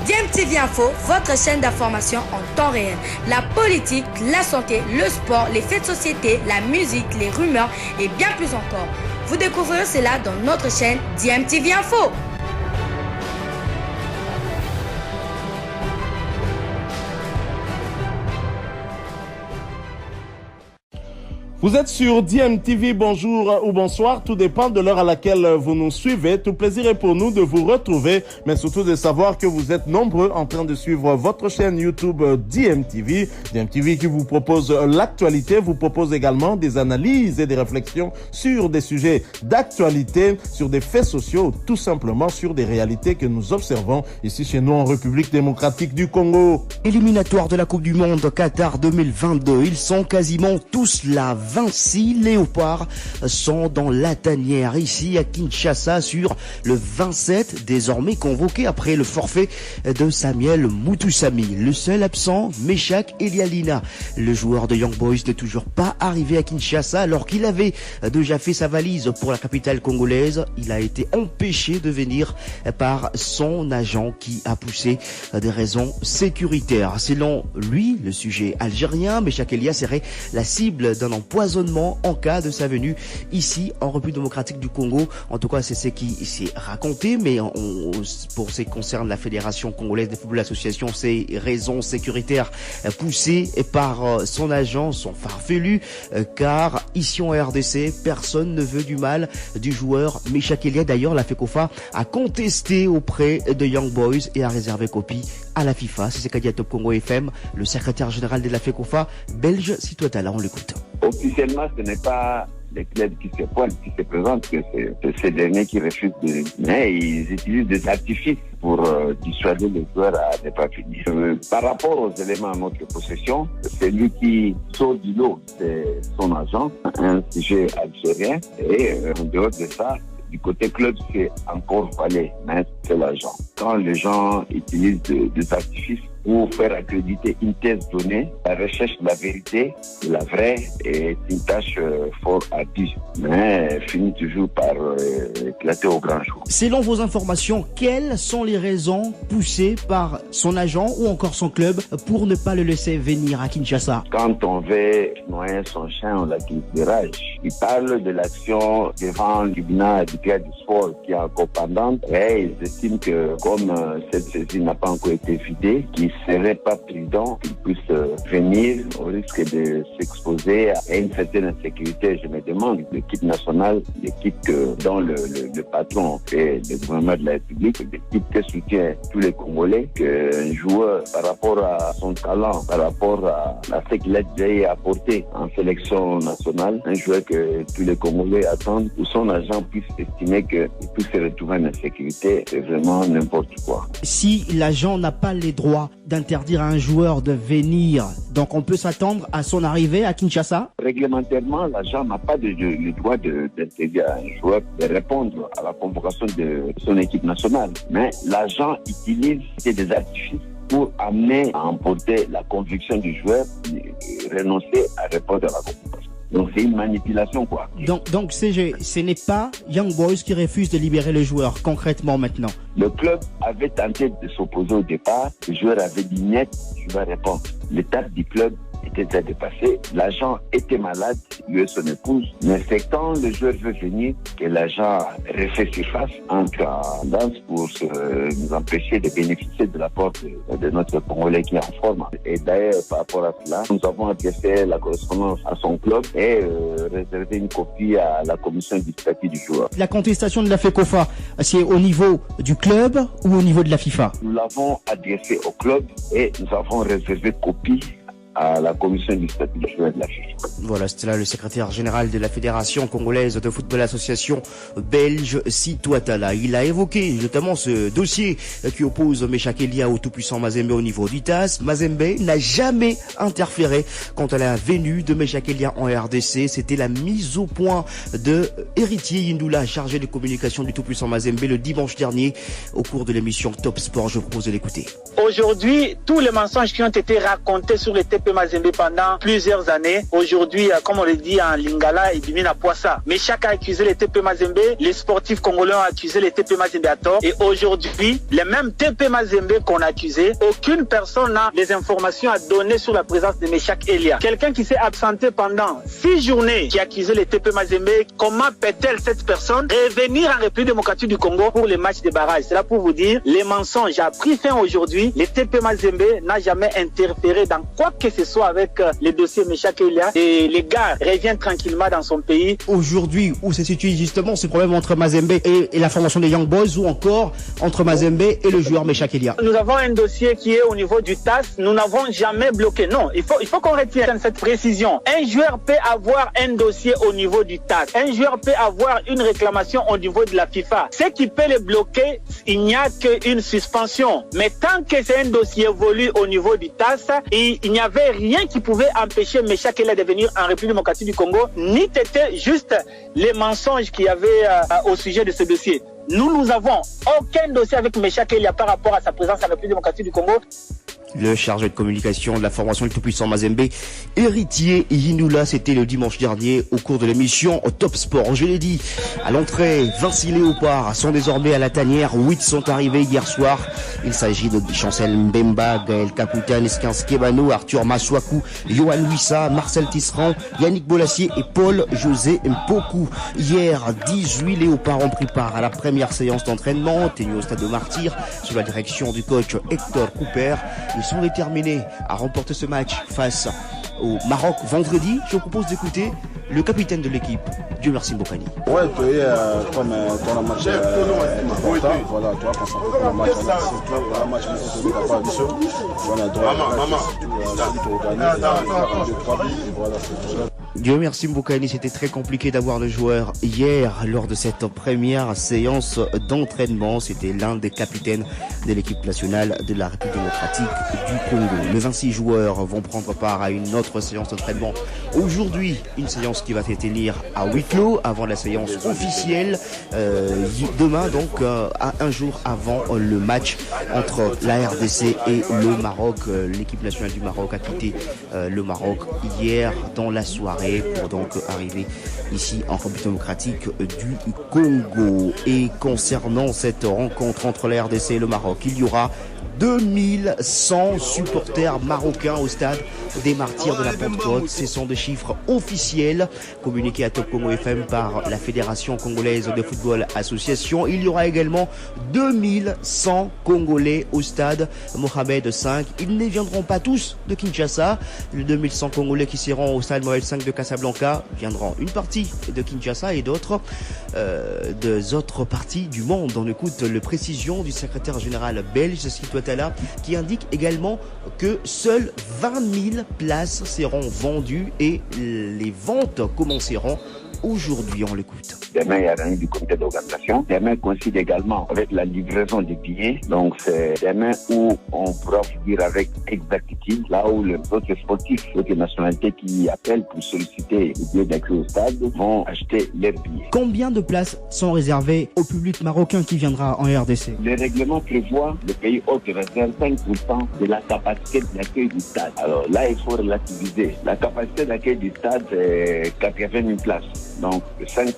DMTV Info, votre chaîne d'information en temps réel. La politique, la santé, le sport, les faits de société, la musique, les rumeurs et bien plus encore. Vous découvrirez cela dans notre chaîne DMTV Info. Vous êtes sur DMTV, bonjour ou bonsoir, tout dépend de l'heure à laquelle vous nous suivez. Tout plaisir est pour nous de vous retrouver, mais surtout de savoir que vous êtes nombreux en train de suivre votre chaîne YouTube DMTV. DMTV qui vous propose l'actualité, vous propose également des analyses et des réflexions sur des sujets d'actualité, sur des faits sociaux, tout simplement sur des réalités que nous observons ici chez nous en République démocratique du Congo. Éliminatoire de la Coupe du Monde Qatar 2022, ils sont quasiment tous là. 26 léopards sont dans la tanière ici à Kinshasa sur le 27, désormais convoqué après le forfait de Samuel Mutusami. Le seul absent, Meshak Elialina. Le joueur de Young Boys n'est toujours pas arrivé à Kinshasa alors qu'il avait déjà fait sa valise pour la capitale congolaise. Il a été empêché de venir par son agent qui a poussé des raisons sécuritaires. Selon lui, le sujet algérien, Meshak Elia serait la cible d'un empoisonnement en cas de sa venue ici en République démocratique du Congo. En tout cas, c'est ce qui s'est raconté, mais pour ce qui concerne la Fédération congolaise de football association, ces raisons sécuritaires poussées par son agent sont farfelues, car ici en RDC, personne ne veut du mal du joueur Meshak Elia. D'ailleurs, la FECOFA a contesté auprès de Young Boys et a réservé copie à la FIFA. C'est ce qu'a dit à Top Congo FM le secrétaire général de la FECOFA, belge Sitouatala. On l'écoute. Officiellement, ce n'est pas les clubs qui se pointent, qui se présentent, que c'est ces derniers qui refusent de... Mais ils utilisent des artifices pour dissuader les joueurs à ne pas finir. Par rapport aux éléments à notre possession, celui qui sort du lot, c'est son agent, un sujet algérien, et en dehors de ça, du côté club, c'est encore Valais, mais c'est l'agent. Quand les gens utilisent des artifices pour faire accréditer une thèse donnée, la recherche de la vérité, de la vraie, est une tâche fort ardue, mais finit toujours par éclater au grand jour. Selon vos informations, quelles sont les raisons poussées par son agent ou encore son club pour ne pas le laisser venir à Kinshasa? Quand on veut noyer son chien, on l'accuse de rage. Il parle de l'action devant le tribunal du sport qui est encore pendante, et ils estiment que comme cette saisie n'a pas encore été vidée, qu'il serait pas prudent qu'il puisse venir au risque de s'exposer à une certaine insécurité. Je me demande, l'équipe nationale, l'équipe dont le patron est le gouvernement de la République, l'équipe qui soutient tous les Congolais, qu'un joueur, par rapport à son talent, par rapport à ce qu'il a déjà apporté en sélection nationale, un joueur que tous les Congolais attendent, où son agent puisse estimer qu'il puisse se retrouver en insécurité, c'est vraiment n'importe quoi. Si l'agent n'a pas les droits d'interdire à un joueur de venir, donc on peut s'attendre à son arrivée à Kinshasa? Réglementairement, l'agent n'a pas le droit d'interdire à un joueur de répondre à la convocation de son équipe nationale. Mais l'agent utilise des artifices pour amener à emporter la conviction du joueur de renoncer à répondre à la convocation. Donc c'est une manipulation, quoi. Donc ce n'est pas Young Boys qui refuse de libérer le joueur concrètement maintenant. Le club avait tenté de s'opposer au départ. Le joueur avait dit net, je vais répondre. L'étape du club était déjà dépassée. L'agent était malade, lui et son épouse. Mais c'est quand le joueur veut venir que l'agent refait surface, entre en danse pour nous empêcher de bénéficier de l'apport de notre Congolais qui est en forme. Et d'ailleurs, par rapport à cela, nous avons adressé la correspondance à son club et réservé une copie à la commission du statut du joueur. La contestation de la FECOFA, c'est au niveau du club ou au niveau de la FIFA? Nous l'avons adressé au club et nous avons réservé copie à la commission du statut de joueur de la FIFA. Voilà, c'était là le secrétaire général de la Fédération congolaise de football association belge Sitouatala. Il a évoqué notamment ce dossier qui oppose Meshak Elia au tout-puissant Mazembe au niveau du TAS. Mazembe n'a jamais interféré quant à la venue de Meshak Elia en RDC. C'était la mise au point de Héritier Yindoula, chargé de communication du tout-puissant Mazembe, le dimanche dernier au cours de l'émission Top Sport. Je vous propose de l'écouter. Aujourd'hui, tous les mensonges qui ont été racontés sur les TP Mazembe pendant plusieurs années. Aujourd'hui, comme on le dit en Lingala, il domine à Poissa. Mais chacun a accusé les TP Mazembe, les sportifs congolais ont accusé les TP Mazembe à tort. Et aujourd'hui, les mêmes TP Mazembe qu'on a accusés, aucune personne n'a des informations à donner sur la présence de Meshak Elia. Quelqu'un qui s'est absenté pendant 6 journées, qui a accusé les TP Mazembe, comment peut-elle cette personne revenir en République démocratique du Congo pour les matchs de barrage? C'est là pour vous dire, les mensonges a pris fin aujourd'hui. Les TP Mazembe n'a jamais interféré dans quoi que ce soit avec les dossiers Meshak Elia. Et les gars reviennent tranquillement dans son pays. Aujourd'hui, où se situe justement ce problème entre Mazembe et la formation des Young Boys, ou encore entre Mazembe et le joueur Meshak Elia? Nous avons un dossier qui est au niveau du TAS. Nous n'avons jamais bloqué. Non, il faut qu'on retienne cette précision. Un joueur peut avoir un dossier au niveau du TAS. Un joueur peut avoir une réclamation au niveau de la FIFA. Ce qui peut le bloquer, il n'y a qu'une suspension. Mais tant que c'est un dossier évolue au niveau du TAS, il n'y avait rien qui pouvait empêcher Meshak Elia de venir en République démocratique du Congo, ni c'était juste les mensonges qu'il y avait au sujet de ce dossier. Nous avons aucun dossier avec Meshak Elia par rapport à sa présence en République démocratique du Congo. Le chargé de communication de la formation du tout-puissant Mazembe, Héritier Yinoula, c'était le dimanche dernier au cours de l'émission Top Sport. Je l'ai dit, à l'entrée, 26 léopards sont désormais à la tanière, 8 sont arrivés hier soir. Il s'agit de Chancel Mbemba, Gaël Caputan, Esquins Kebano, Arthur Maswaku, Johan Wissa, Marcel Tisserand, Yannick Bolassier et Paul-José Mpoku. Hier, 18 léopards ont pris part à la première séance d'entraînement, tenue au stade de Martyr, sous la direction du coach Hector Cooper. Ils sont déterminés à remporter ce match face au Maroc vendredi. Je vous propose d'écouter le capitaine de l'équipe, Dieu merci Mbokani. Ouais, tu es comme dans le match important, voilà, tu vas concentrer pour le match, le match on ne pas du seul. Voilà, Dieu merci Mbokani, c'était très compliqué d'avoir le joueur hier lors de cette première séance d'entraînement. C'était l'un des capitaines de l'équipe nationale de la République démocratique du Congo. Les 26 joueurs vont prendre part à une autre séance d'entraînement aujourd'hui, une séance qui va se tenir à huis clos avant la séance officielle demain, donc à un jour avant le match entre la RDC et le Maroc. L'équipe nationale du Maroc a quitté le Maroc hier dans la soirée pour donc arriver ici en République démocratique du Congo. Et concernant cette rencontre entre la RDC et le Maroc, il y aura 2100 supporters marocains au stade des Martyrs de la Pentecôte. Ce sont des chiffres officiels communiqués à Top Congo FM par la Fédération congolaise de football association. Il y aura également 2100 Congolais au stade Mohamed V. Ils ne viendront pas tous de Kinshasa. Les 2100 Congolais qui seront au stade Mohamed V de Casablanca viendront une partie de Kinshasa et d'autres des autres parties du monde. On écoute les précisions du secrétaire général belge Situatala, qui indique également que seules 20 000 places seront vendues et les ventes commenceront aujourd'hui. On l'écoute. Demain, il y a rien du comité d'organisation. Demain coïncide également avec la livraison des billets. Donc, c'est demain où on pourra vous dire avec exactitude, là où les autres sportifs, d'autres nationalités qui appellent pour solliciter les billets d'accès au stade vont acheter les billets. Combien de places sont réservées au public marocain qui viendra en RDC? Le règlement prévoit le pays hôte réserve 5% de la capacité d'accueil du stade. Alors là, il faut relativiser. La capacité d'accueil du stade, c'est 80 000 places. Donc, 5%,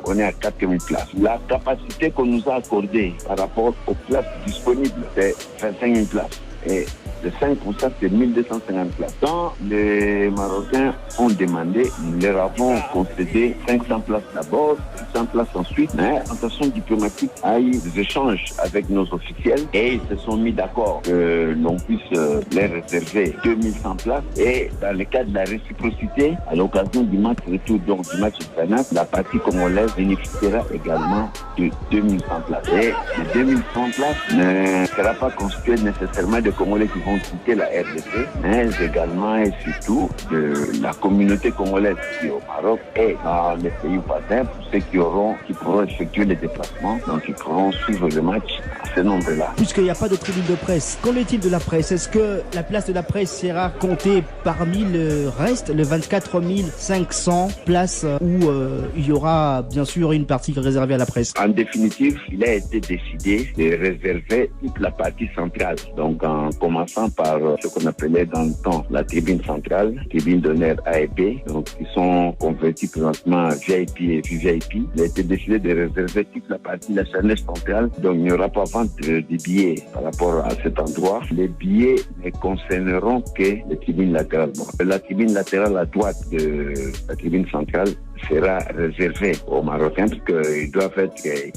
on est à 4 000 places. La capacité qu'on nous a accordée par rapport aux places disponibles, c'est 25 000 places. Et le 5%, c'est 1250 places. Quand les Marocains ont demandé, nous leur avons concédé 500 places d'abord, 600 places ensuite, mais en façon diplomatique, il y a eu des échanges avec nos officiels et ils se sont mis d'accord que l'on puisse les réserver 2100 places. Et dans le cadre de la réciprocité, à l'occasion du match retour, donc du match final, la partie congolaise bénéficiera également de 2100 places. Et les 2100 places ne sera pas constitué nécessairement de Congolais qui vont quitter la RDC, mais également et surtout de la communauté congolaise qui est au Maroc et dans les pays voisins pour ceux qui pourront effectuer les déplacements, donc ils pourront suivre le match à ce nombre-là. Puisqu'il n'y a pas de tribune de presse, qu'en est-il de la presse? Est-ce que la place de la presse sera comptée parmi le reste, les 24 500 places où il y aura bien sûr une partie réservée à la presse? En définitive, il a été décidé de réserver toute la partie centrale, donc en commençant passant par ce qu'on appelait dans le temps la tribune centrale, tribune d'honneur A et B, donc qui sont convertis présentement VIP et VIP. Il a été décidé de réserver toute la partie de la chaîne centrale, donc il n'y aura pas vente de billets par rapport à cet endroit. Les billets ne concerneront que les tribunes latérales. Bon, la tribune latérale à droite de la tribune centrale sera réservée aux Marocains parce qu'ils doivent être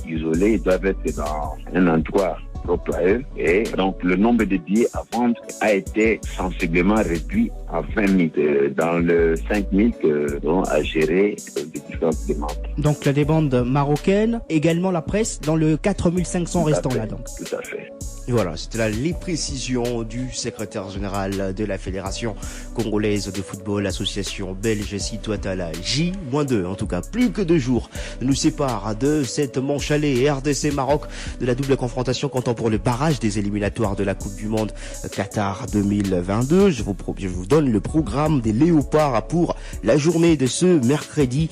isolés, ils doivent être dans un endroit propre à eux. Et donc, le nombre de billets à vendre a été sensiblement réduit à 20 000 dans le 5 000 que l'on a géré les différentes demandes. Donc, la demande marocaine, également la presse, dans le 4 500 restants là, donc. Tout à fait. Et voilà, c'était là les précisions du secrétaire général de la Fédération congolaise de football, association belge Citoatala J-2. En tout cas, plus que 2 jours nous séparent de cette manche allée RDC-Maroc de la double confrontation comptant pour le barrage des éliminatoires de la Coupe du Monde Qatar 2022. Je vous donne le programme des Léopards pour la journée de ce mercredi.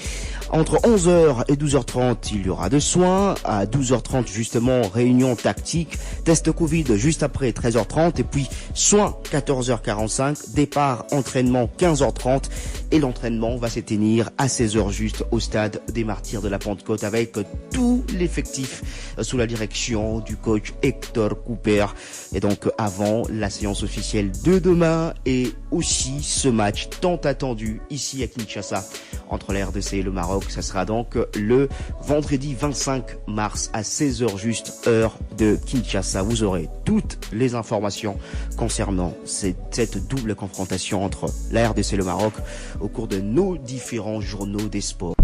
Entre 11h et 12h30, il y aura de soins. À 12h30, justement, réunion tactique. Test Covid juste après 13h30. Et puis, soins 14h45. Départ, entraînement 15h30. Et l'entraînement va s'éteindre à 16h juste au stade des Martyrs de la Pentecôte avec tout l'effectif sous la direction du coach Hector Cooper. Et donc, avant la séance officielle de demain et aussi ce match tant attendu ici à Kinshasa entre la RDC et le Maroc. Ça sera donc le vendredi 25 mars à 16h juste, heure de Kinshasa. Vous aurez toutes les informations concernant cette double confrontation entre la RDC et le Maroc au cours de nos différents journaux des sports.